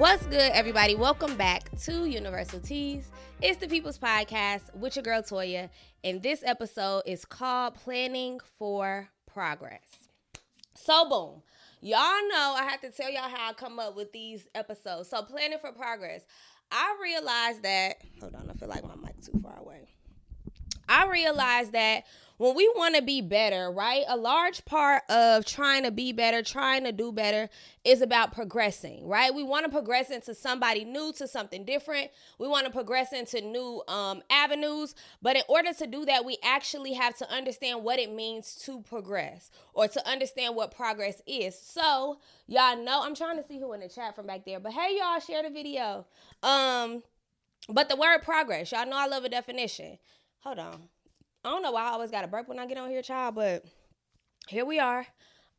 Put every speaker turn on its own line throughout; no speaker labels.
What's good, everybody? Welcome back to Universal Teas. It's the People's Podcast with your girl Toya, and this episode is called Planning for Progress. So, boom. Y'all know I have to tell y'all how I come up with these episodes. So, Planning for Progress. I realized that, hold on, I feel like my mic too far away. I realized that when we want to be better, right, a large part of trying to be better, trying to do better is about progressing, right? We want to progress into somebody new, to something different. We want to progress into new avenues. But in order to do that, we actually have to understand what it means to progress or to understand what progress is. So y'all know, I'm trying to see who in the chat from back there, but hey, y'all, share the video. But the word progress, y'all know I love a definition. Hold on. I don't know why I always got to burp when I get on here, child, but here we are.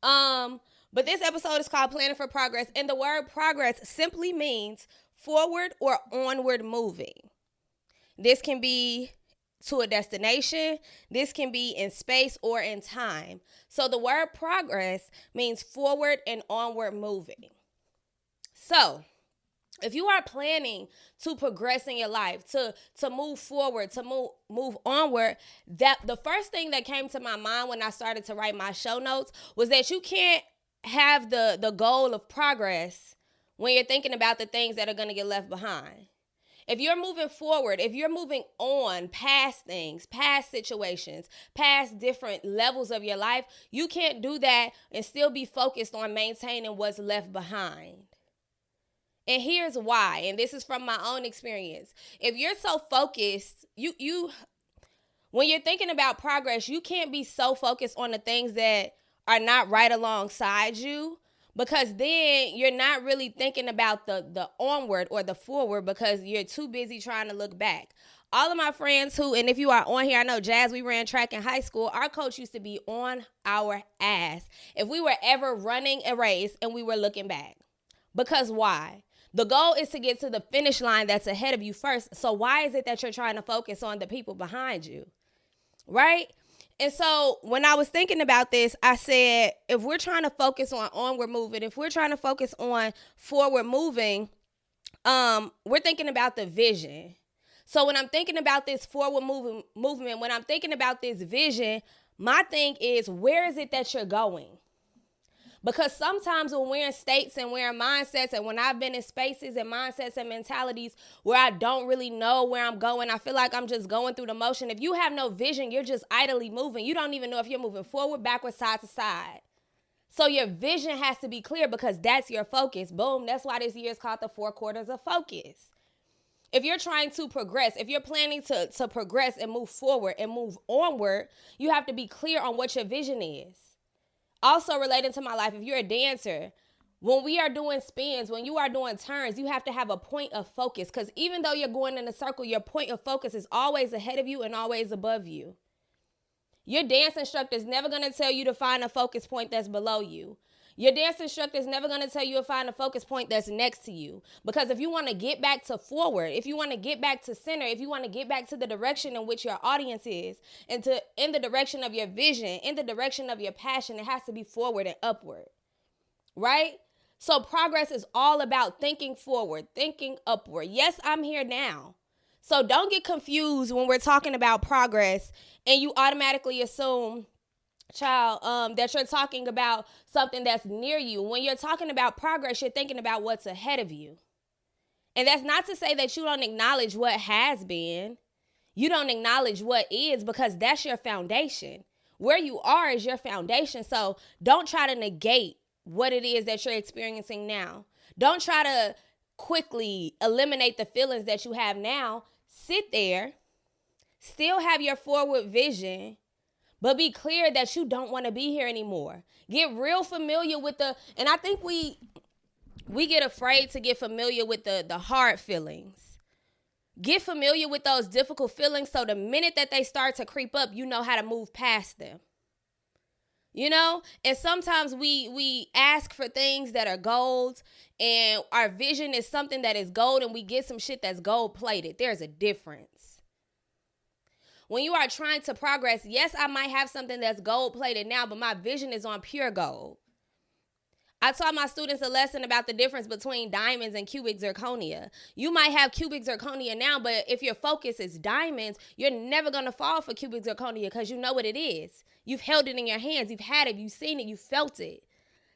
But this episode is called Planning for Progress, and the word progress simply means forward or onward moving. This can be to a destination. This can be in space or in time. So the word progress means forward and onward moving. So if you are planning to progress in your life, to move forward, to move onward, that the first thing that came to my mind when I started to write my show notes was that you can't have the goal of progress when you're thinking about the things that are going to get left behind. If you're moving forward, if you're moving on past things, past situations, past different levels of your life, you can't do that and still be focused on maintaining what's left behind. And here's why, and this is from my own experience. If you're so focused, when you're thinking about progress, you can't be so focused on the things that are not right alongside you, because then you're not really thinking about the onward or the forward because you're too busy trying to look back. All of my friends who, and if you are on here, I know Jazz, we ran track in high school. Our coach used to be on our ass if we were ever running a race and we were looking back. Because why? The goal is to get to the finish line that's ahead of you first. So why is it that you're trying to focus on the people behind you? Right? And so when I was thinking about this, I said, if we're trying to focus on onward moving, if we're trying to focus on forward moving, we're thinking about the vision. So when I'm thinking about this forward movement, when I'm thinking about this vision, my thing is, where is it that you're going? Because sometimes when we're in states and we're in mindsets, and when I've been in spaces and mindsets and mentalities where I don't really know where I'm going, I feel like I'm just going through the motion. If you have no vision, you're just idly moving. You don't even know if you're moving forward, backwards, side to side. So your vision has to be clear because that's your focus. Boom. That's why this year is called the 4 quarters of focus. If you're trying to progress, if you're planning to progress and move forward and move onward, you have to be clear on what your vision is. Also relating to my life, if you're a dancer, when we are doing spins, when you are doing turns, you have to have a point of focus, because even though you're going in a circle, your point of focus is always ahead of you and always above you. Your dance instructor is never going to tell you to find a focus point that's below you. Your dance instructor is never going to tell you to find a focus point that's next to you. Because if you want to get back to forward, if you want to get back to center, if you want to get back to the direction in which your audience is, and in the direction of your vision, in the direction of your passion, it has to be forward and upward, right? So progress is all about thinking forward, thinking upward. Yes, I'm here now. So don't get confused when we're talking about progress and you automatically assume, child, that you're talking about something that's near you. When you're talking about progress, you're thinking about what's ahead of you. And that's not to say that you don't acknowledge what has been. You don't acknowledge what is, because that's your foundation. Where you are is your foundation. So don't try to negate what it is that you're experiencing now. Don't try to quickly eliminate the feelings that you have now. Sit there, still have your forward vision, but be clear that you don't want to be here anymore. Get real familiar with and I think we get afraid to get familiar with the hard feelings. Get familiar with those difficult feelings so the minute that they start to creep up, you know how to move past them. You know, and sometimes we ask for things that are gold, and our vision is something that is gold, and we get some shit that's gold plated. There's a difference. When you are trying to progress, yes, I might have something that's gold plated now, but my vision is on pure gold. I taught my students a lesson about the difference between diamonds and cubic zirconia. You might have cubic zirconia now, but if your focus is diamonds, you're never going to fall for cubic zirconia because you know what it is. You've held it in your hands. You've had it. You've seen it. You felt it.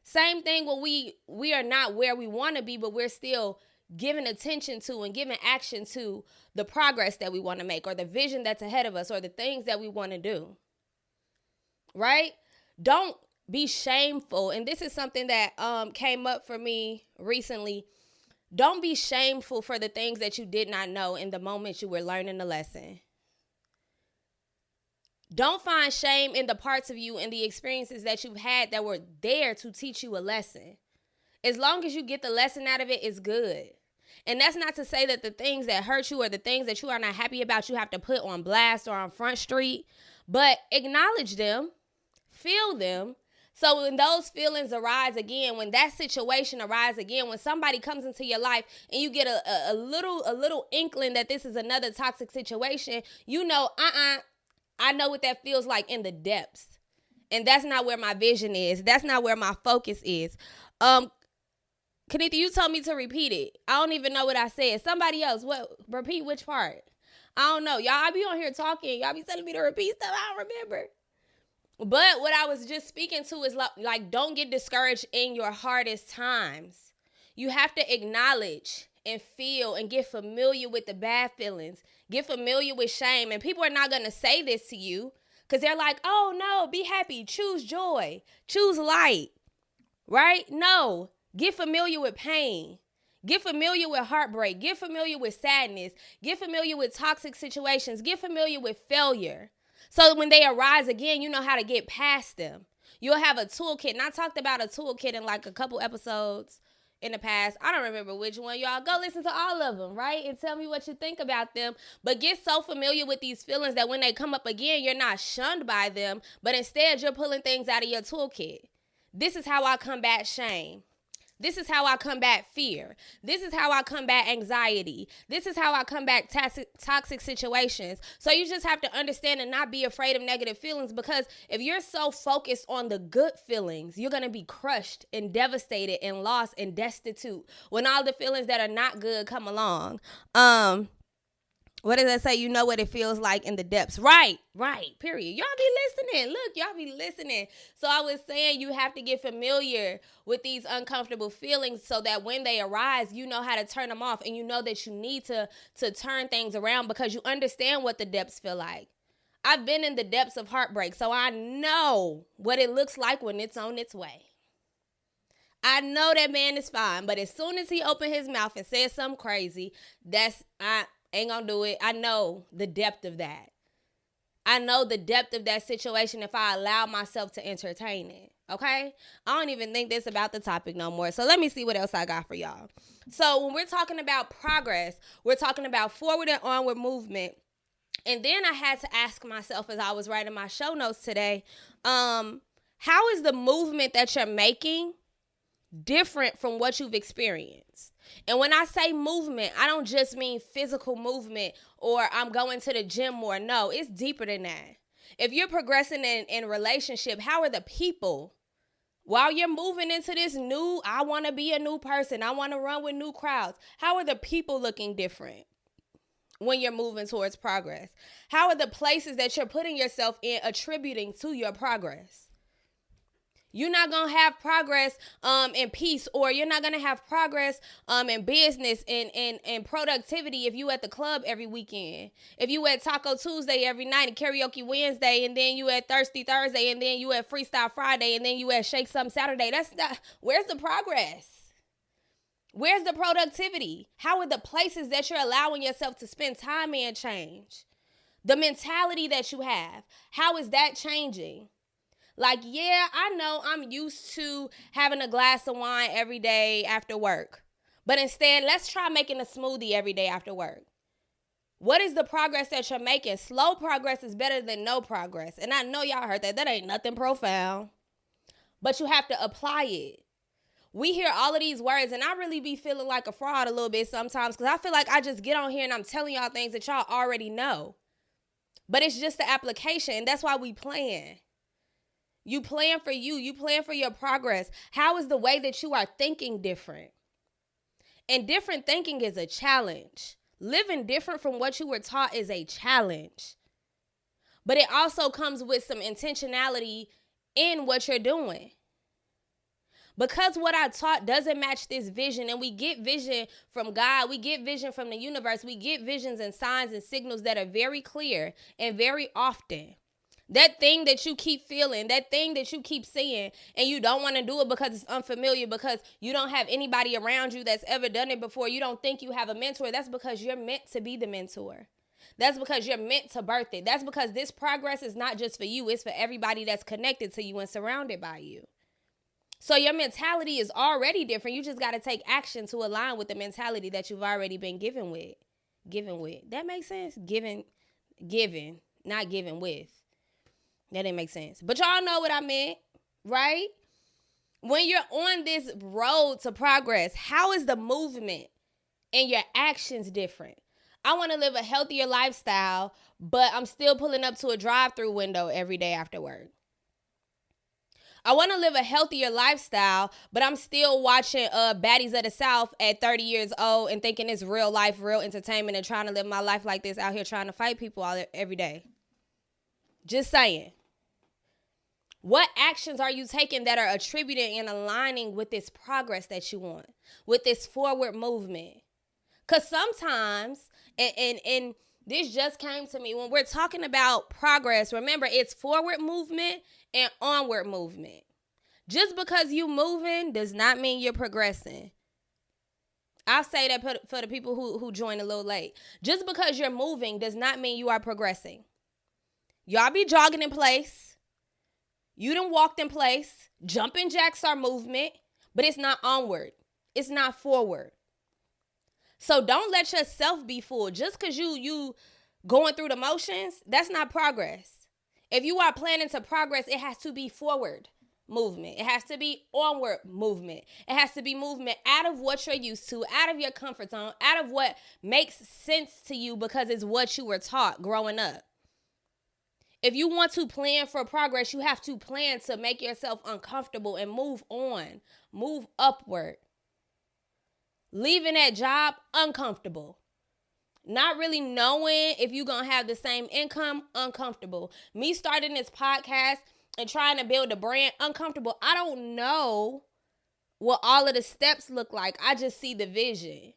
Same thing when we are not where we want to be, but we're still giving attention to and giving action to the progress that we want to make or the vision that's ahead of us or the things that we want to do. Right? Don't be shameful. And this is something that came up for me recently. Don't be shameful for the things that you did not know in the moment you were learning the lesson. Don't find shame in the parts of you and the experiences that you've had that were there to teach you a lesson. As long as you get the lesson out of it, it's good. And that's not to say that the things that hurt you or the things that you are not happy about, you have to put on blast or on Front Street. But acknowledge them, feel them. So when those feelings arise again, when that situation arises again, when somebody comes into your life and you get a little inkling that this is another toxic situation, you know, I know what that feels like in the depths. And that's not where my vision is. That's not where my focus is. Kanitha, you told me to repeat it. I don't even know what I said. Somebody else, repeat which part? I don't know. Y'all, I be on here talking. Y'all be telling me to repeat stuff. I don't remember. But what I was just speaking to is like, don't get discouraged in your hardest times. You have to acknowledge and feel and get familiar with the bad feelings. Get familiar with shame. And people are not going to say this to you because they're like, oh, no, be happy. Choose joy. Choose light. Right? No. Get familiar with pain. Get familiar with heartbreak. Get familiar with sadness. Get familiar with toxic situations. Get familiar with failure. So when they arise again, you know how to get past them. You'll have a toolkit. And I talked about a toolkit in like a couple episodes in the past. I don't remember which one. Y'all go listen to all of them, right? And tell me what you think about them. But get so familiar with these feelings that when they come up again, you're not shunned by them, but instead you're pulling things out of your toolkit. This is how I combat shame. This is how I combat fear. This is how I combat anxiety. This is how I combat toxic situations. So you just have to understand and not be afraid of negative feelings, because if you're so focused on the good feelings, you're going to be crushed and devastated and lost and destitute when all the feelings that are not good come along. What does that say? You know what it feels like in the depths. Right. Period. Y'all be listening. Look, y'all be listening. So I was saying you have to get familiar with these uncomfortable feelings so that when they arise, you know how to turn them off, and you know that you need to turn things around because you understand what the depths feel like. I've been in the depths of heartbreak, so I know what it looks like when it's on its way. I know that man is fine, but as soon as he opened his mouth and said something crazy, I ain't gonna do it. I know the depth of that. I know the depth of that situation if I allow myself to entertain it. Okay? I don't even think this about the topic no more. So let me see what else I got for y'all. So when we're talking about progress, we're talking about forward and onward movement. And then I had to ask myself as I was writing my show notes today, how is the movement that you're making different from what you've experienced? And when I say movement, I don't just mean physical movement or I'm going to the gym more. No, it's deeper than that. If you're progressing in relationship, how are the people? While you're moving into this new, I want to be a new person, I want to run with new crowds, how are the people looking different when you're moving towards progress? How are the places that you're putting yourself in attributing to your progress? You're not going to have progress in peace, or you're not going to have progress in business and productivity if you at the club every weekend. If you at Taco Tuesday every night and Karaoke Wednesday, and then you at Thirsty Thursday, and then you at Freestyle Friday, and then you at Shake Something Saturday. That's not, where's the progress? Where's the productivity? How are the places that you're allowing yourself to spend time in change? The mentality that you have, how is that changing? Like, yeah, I know I'm used to having a glass of wine every day after work. But instead, let's try making a smoothie every day after work. What is the progress that you're making? Slow progress is better than no progress. And I know y'all heard that. That ain't nothing profound. But you have to apply it. We hear all of these words, and I really be feeling like a fraud a little bit sometimes because I feel like I just get on here and I'm telling y'all things that y'all already know. But it's just the application, and that's why we playing. You plan for you. You plan for your progress. How is the way that you are thinking different? And different thinking is a challenge. Living different from what you were taught is a challenge. But it also comes with some intentionality in what you're doing. Because what I taught doesn't match this vision, and we get vision from God, we get vision from the universe, we get visions and signs and signals that are very clear and very often. That thing that you keep feeling, that thing that you keep seeing, and you don't want to do it because it's unfamiliar, because you don't have anybody around you that's ever done it before, you don't think you have a mentor, that's because you're meant to be the mentor. That's because you're meant to birth it. That's because this progress is not just for you, it's for everybody that's connected to you and surrounded by you. So your mentality is already different. You just got to take action to align with the mentality that you've already been given with. That makes sense? Given, not given with. That didn't make sense. But y'all know what I meant, right? When you're on this road to progress, how is the movement and your actions different? I want to live a healthier lifestyle, but I'm still pulling up to a drive-through window every day after work. I want to live a healthier lifestyle, but I'm still watching Baddies of the South at 30 years old and thinking it's real life, real entertainment, and trying to live my life like this out here trying to fight people every day. Just saying. What actions are you taking that are attributing and aligning with this progress that you want, with this forward movement? Because sometimes, and this just came to me, when we're talking about progress, remember, it's forward movement and onward movement. Just because you moving does not mean you're progressing. I'll say that for the people who joined a little late. Just because you're moving does not mean you are progressing. Y'all be jogging in place. You done walked in place. Jumping jacks are movement, but it's not onward. It's not forward. So don't let yourself be fooled. Just because you going through the motions, that's not progress. If you are planning to progress, it has to be forward movement. It has to be onward movement. It has to be movement out of what you're used to, out of your comfort zone, out of what makes sense to you because it's what you were taught growing up. If you want to plan for progress, you have to plan to make yourself uncomfortable and move on, move upward. Leaving that job uncomfortable. Not really knowing if you're going to have the same income, uncomfortable. Me starting this podcast and trying to build a brand, uncomfortable. I don't know what all of the steps look like. I just see the vision.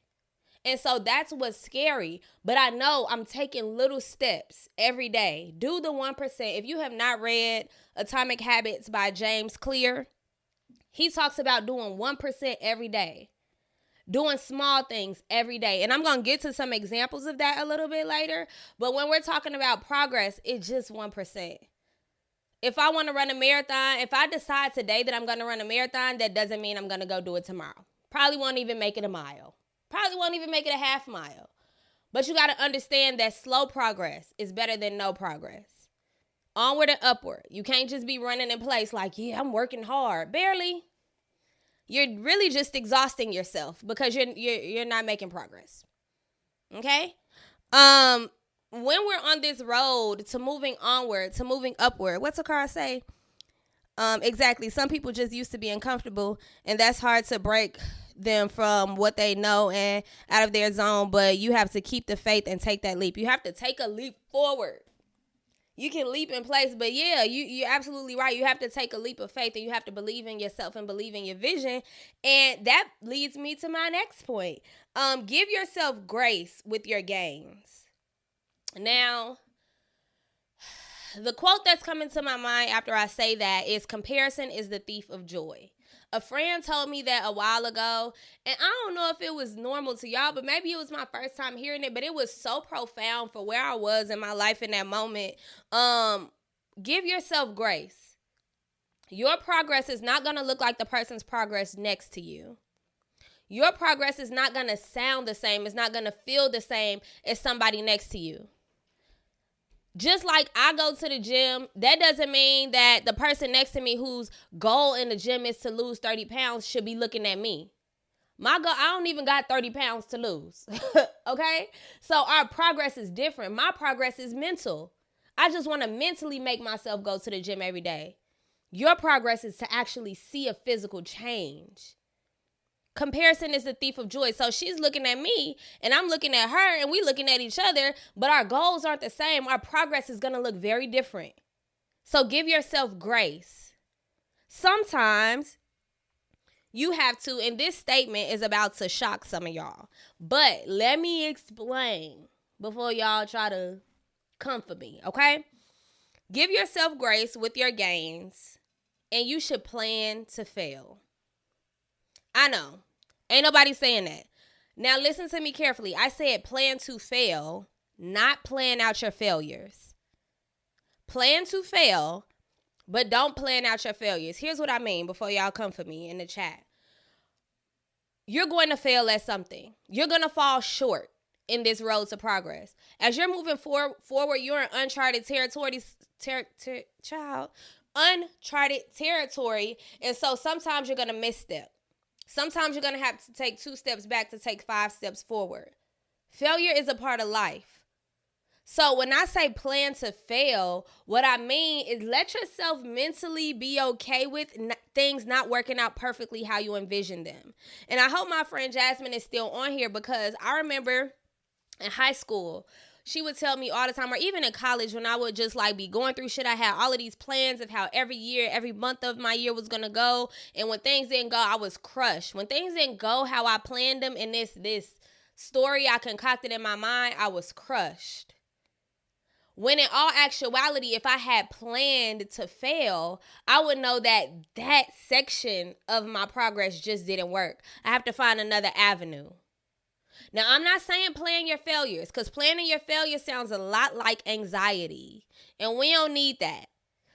And so that's what's scary. But I know I'm taking little steps every day. Do the 1%. If you have not read Atomic Habits by James Clear, he talks about doing 1% every day. Doing small things every day. And I'm going to get to some examples of that a little bit later. But when we're talking about progress, it's just 1%. If I want to run a marathon, if I decide today that I'm going to run a marathon, that doesn't mean I'm going to go do it tomorrow. Probably won't even make it a mile. Probably won't even make it a half mile. But you got to understand that slow progress is better than no progress. Onward and upward. You can't just be running in place like, yeah, I'm working hard. Barely. You're really just exhausting yourself because you're not making progress. Okay? When we're on this road to moving onward, to moving upward, what's the card say? Exactly. Some people just used to be uncomfortable, and that's hard to break them from what they know and out of their zone, but you have to keep the faith and take that leap. You have to take a leap forward. You can leap in place, but yeah, you're absolutely right. You have to take a leap of faith, and you have to believe in yourself and believe in your vision. And that leads me to my next point. Give yourself grace with your gains. Now, the quote that's coming to my mind after I say that is, comparison is the thief of joy. A friend told me that a while ago, and I don't know if it was normal to y'all, but maybe it was my first time hearing it, but it was so profound for where I was in my life in that moment. Give yourself grace. Your progress is not going to look like the person's progress next to you. Your progress is not going to sound the same. It's not going to feel the same as somebody next to you. Just like I go to the gym, that doesn't mean that the person next to me whose goal in the gym is to lose 30 pounds should be looking at me. My goal, I don't even got 30 pounds to lose. Okay? So our progress is different. My progress is mental. I just want to mentally make myself go to the gym every day. Your progress is to actually see a physical change. Comparison is the thief of joy. So she's looking at me and I'm looking at her and we looking at each other, but our goals aren't the same. Our progress is going to look very different. So give yourself grace. Sometimes you have to, and this statement is about to shock some of y'all, but let me explain before y'all try to come for me, okay? Give yourself grace with your gains, and you should plan to fail. I know. Ain't nobody saying that. Now listen to me carefully. I said plan to fail, not plan out your failures. Plan to fail, but don't plan out your failures. Here's what I mean before y'all come for me in the chat. You're going to fail at something. You're going to fall short in this road to progress. As you're moving forward, you're in uncharted territory, uncharted territory. And so sometimes you're going to misstep. Sometimes you're going to have to take 2 steps back to take 5 steps forward. Failure is a part of life. So when I say plan to fail, what I mean is let yourself mentally be okay with things not working out perfectly how you envision them. And I hope my friend Jasmine is still on here, because I remember in high school, she would tell me all the time, or even in college when I would just like be going through shit, I had all of these plans of how every year, every month of my year was going to go. And when things didn't go, I was crushed. When things didn't go how I planned them in this story I concocted in my mind, I was crushed. When in all actuality, if I had planned to fail, I would know that section of my progress just didn't work. I have to find another avenue. Now, I'm not saying plan your failures, because planning your failures sounds a lot like anxiety, and we don't need that.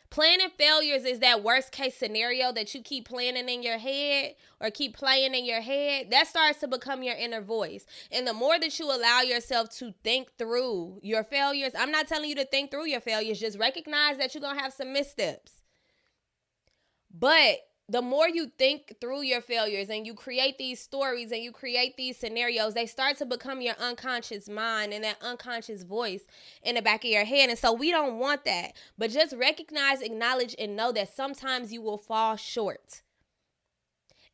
Planning failures is that worst case scenario that you keep planning in your head or keep playing in your head. That starts to become your inner voice. And the more that you allow yourself to think through your failures, I'm not telling you to think through your failures, just recognize that you're going to have some missteps. But the more you think through your failures and you create these stories and you create these scenarios, they start to become your unconscious mind and that unconscious voice in the back of your head. And so we don't want that. But just recognize, acknowledge, and know that sometimes you will fall short.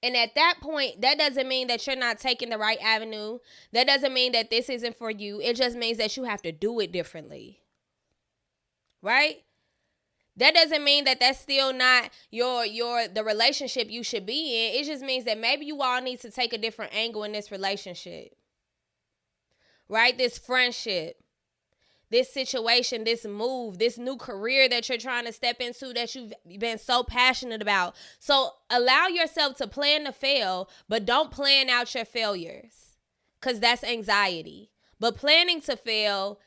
And at that point, that doesn't mean that you're not taking the right avenue. That doesn't mean that this isn't for you. It just means that you have to do it differently. Right? That doesn't mean that that's still not the relationship you should be in. It just means that maybe you all need to take a different angle in this relationship. Right? This friendship, this situation, this move, this new career that you're trying to step into that you've been so passionate about. So allow yourself to plan to fail, but don't plan out your failures, because that's anxiety. But planning to fail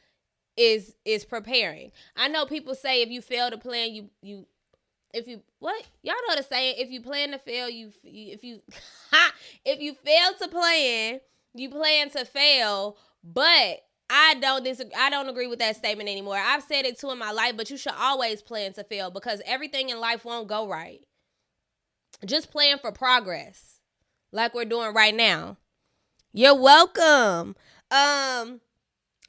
is preparing. I know people say if you fail to plan, if you y'all know the saying, if you plan to fail, if you fail to plan, you plan to fail. But I don't agree with that statement anymore. I've said it too in my life, but you should always plan to fail, because everything in life won't go right. Just plan for progress, like we're doing right now. You're welcome.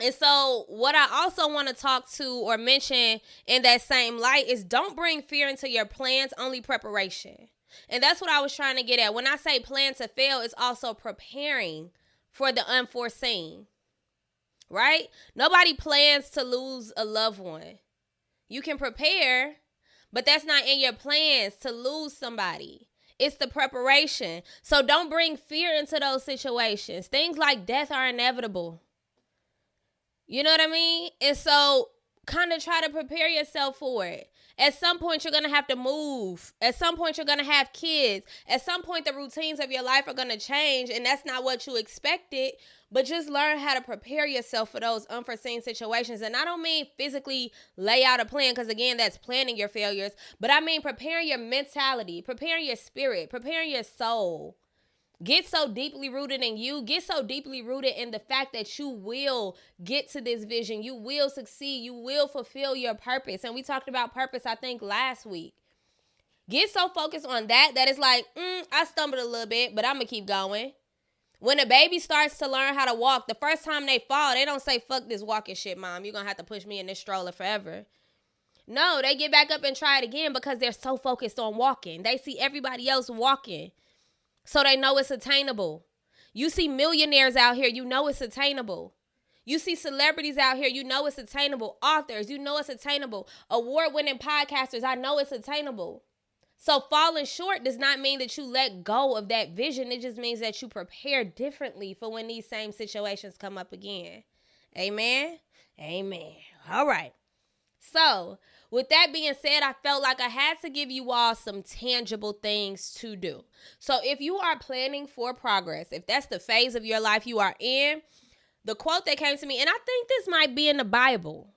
And so what I also want to talk to or mention in that same light is don't bring fear into your plans, only preparation. And that's what I was trying to get at. When I say plan to fail, it's also preparing for the unforeseen, right? Nobody plans to lose a loved one. You can prepare, but that's not in your plans to lose somebody. It's the preparation. So don't bring fear into those situations. Things like death are inevitable. You know what I mean? And so kind of try to prepare yourself for it. At some point, you're going to have to move. At some point, you're going to have kids. At some point, the routines of your life are going to change, and that's not what you expected. But just learn how to prepare yourself for those unforeseen situations. And I don't mean physically lay out a plan, because, again, that's planning your failures. But I mean preparing your mentality, preparing your spirit, preparing your soul. Get so deeply rooted in you. Get so deeply rooted in the fact that you will get to this vision. You will succeed. You will fulfill your purpose. And we talked about purpose, I think, last week. Get so focused on that it's like, I stumbled a little bit, but I'm going to keep going. When a baby starts to learn how to walk, the first time they fall, they don't say, fuck this walking shit, mom. You're going to have to push me in this stroller forever. No, they get back up and try it again because they're so focused on walking. They see everybody else walking, so they know it's attainable. You see millionaires out here, you know it's attainable. You see celebrities out here, you know it's attainable. Authors, you know it's attainable. Award-winning podcasters, I know it's attainable. So falling short does not mean that you let go of that vision. It just means that you prepare differently for when these same situations come up again. Amen? Amen. All right. So with that being said, I felt like I had to give you all some tangible things to do. So if you are planning for progress, if that's the phase of your life you are in, the quote that came to me, and I think this might be in the Bible,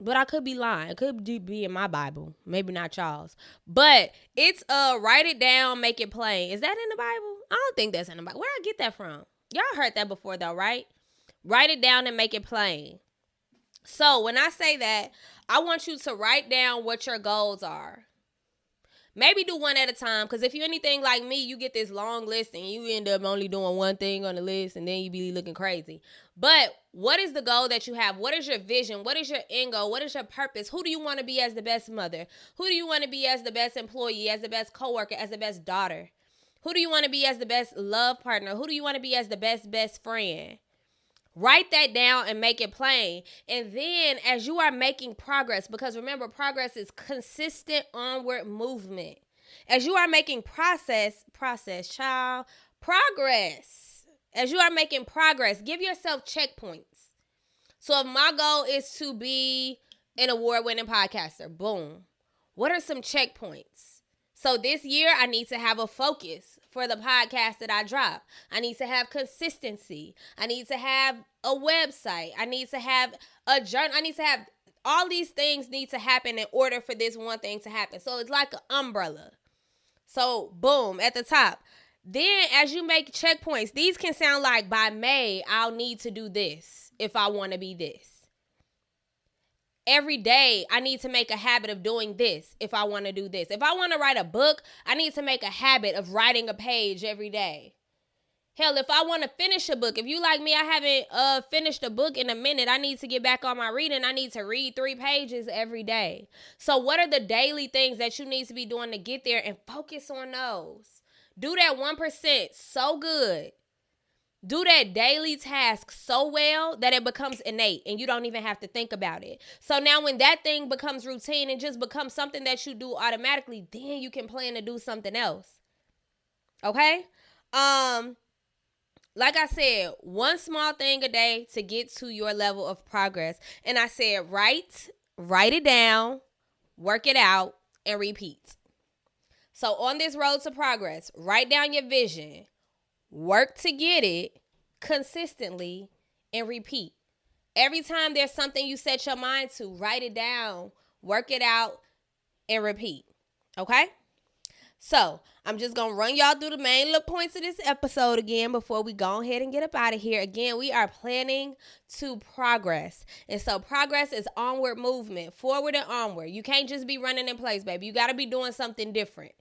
but I could be lying. It could be in my Bible. Maybe not y'all's. But it's write it down, make it plain. Is that in the Bible? I don't think that's in the Bible. Where I get that from? Y'all heard that before though, right? Write it down and make it plain. So when I say that, I want you to write down what your goals are. Maybe do one at a time, because if you're anything like me, you get this long list and you end up only doing one thing on the list and then you be looking crazy. But what is the goal that you have? What is your vision? What is your end goal? What is your purpose? Who do you want to be as the best mother? Who do you want to be as the best employee, as the best coworker, as the best daughter? Who do you want to be as the best love partner? Who do you want to be as the best friend? Write that down and make it plain. And then as you are making progress, because remember, progress is consistent onward movement. As you are making progress. As you are making progress, give yourself checkpoints. So if my goal is to be an award-winning podcaster, boom. What are some checkpoints? So this year, I need to have a focus for the podcast that I drop. I need to have consistency. I need to have a website. I need to have a journal. I need to have all these things need to happen in order for this one thing to happen. So it's like an umbrella. So boom, at the top. Then as you make checkpoints, these can sound like by May, I'll need to do this if I want to be this. Every day, I need to make a habit of doing this if I want to do this. If I want to write a book, I need to make a habit of writing a page every day. Hell, if I want to finish a book, if you like me, I haven't finished a book in a minute. I need to get back on my reading. I need to read 3 pages every day. So what are the daily things that you need to be doing to get there, and focus on those? Do that 1% so good. Do that daily task so well that it becomes innate and you don't even have to think about it. So now when that thing becomes routine and just becomes something that you do automatically, then you can plan to do something else. Okay? Like I said, one small thing a day to get to your level of progress. And I said, write it down, work it out, and repeat. So on this road to progress, write down your vision. Work to get it consistently and repeat. Every time there's something you set your mind to, write it down, work it out, and repeat. Okay? So I'm just going to run y'all through the main little points of this episode again before we go ahead and get up out of here. Again, we are planning to progress. And so progress is onward movement, forward and onward. You can't just be running in place, baby. You got to be doing something different.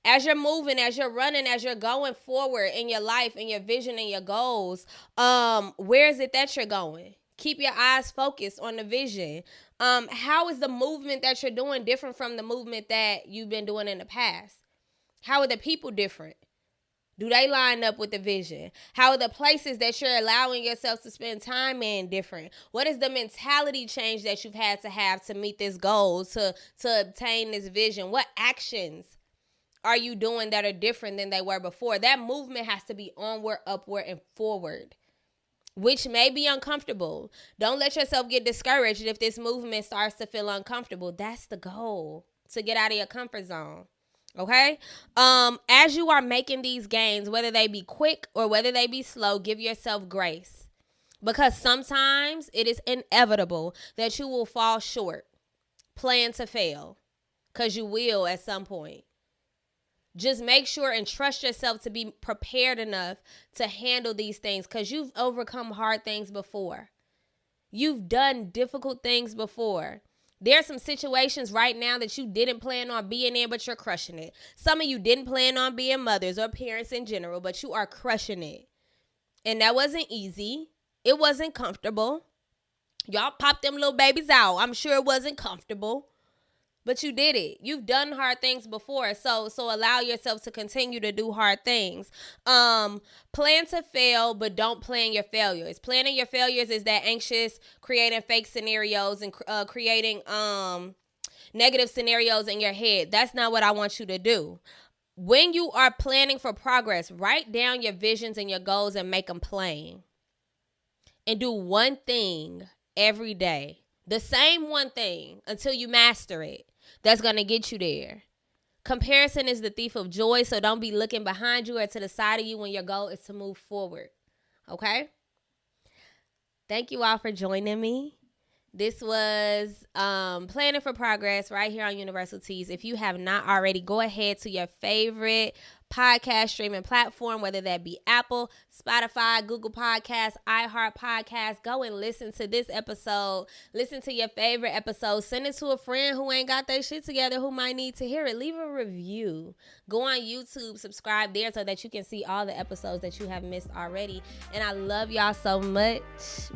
As you're moving, as you're running, as you're going forward in your life and your vision and your goals, where is it that you're going? Keep your eyes focused on the vision. How is the movement that you're doing different from the movement that you've been doing in the past? How are the people different? Do they line up with the vision? How are the places that you're allowing yourself to spend time in different? What is the mentality change that you've had to have to meet this goal, to obtain this vision? What actions are you doing that are different than they were before? That movement has to be onward, upward, and forward, which may be uncomfortable. Don't let yourself get discouraged if this movement starts to feel uncomfortable. That's the goal, to get out of your comfort zone. Okay? As you are making these gains, whether they be quick or whether they be slow, give yourself grace, because sometimes it is inevitable that you will fall short. Plan to fail, because you will at some point. Just make sure and trust yourself to be prepared enough to handle these things, because you've overcome hard things before. You've done difficult things before. There are some situations right now that you didn't plan on being in, but you're crushing it. Some of you didn't plan on being mothers or parents in general, but you are crushing it. And that wasn't easy. It wasn't comfortable. Y'all popped them little babies out. I'm sure it wasn't comfortable, but you did it. You've done hard things before. So allow yourself to continue to do hard things. Plan to fail, but don't plan your failures. Planning your failures is that anxious, creating fake scenarios and creating negative scenarios in your head. That's not what I want you to do. When you are planning for progress, write down your visions and your goals and make them plain. And do one thing every day. The same one thing until you master it. That's going to get you there. Comparison is the thief of joy, so don't be looking behind you or to the side of you when your goal is to move forward. Okay? Thank you all for joining me. This was Planning for Progress right here on Universal Teas. If you have not already, go ahead to your favorite podcast streaming platform, whether that be Apple, Spotify, Google Podcasts, iHeart Podcasts. Go and listen to this episode. Listen to your favorite episode. Send it to a friend who ain't got their shit together who might need to hear it. Leave a review. Go on YouTube, subscribe there so that you can see all the episodes that you have missed already. And I love y'all so much.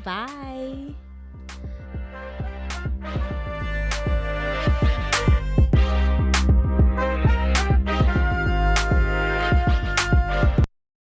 Bye.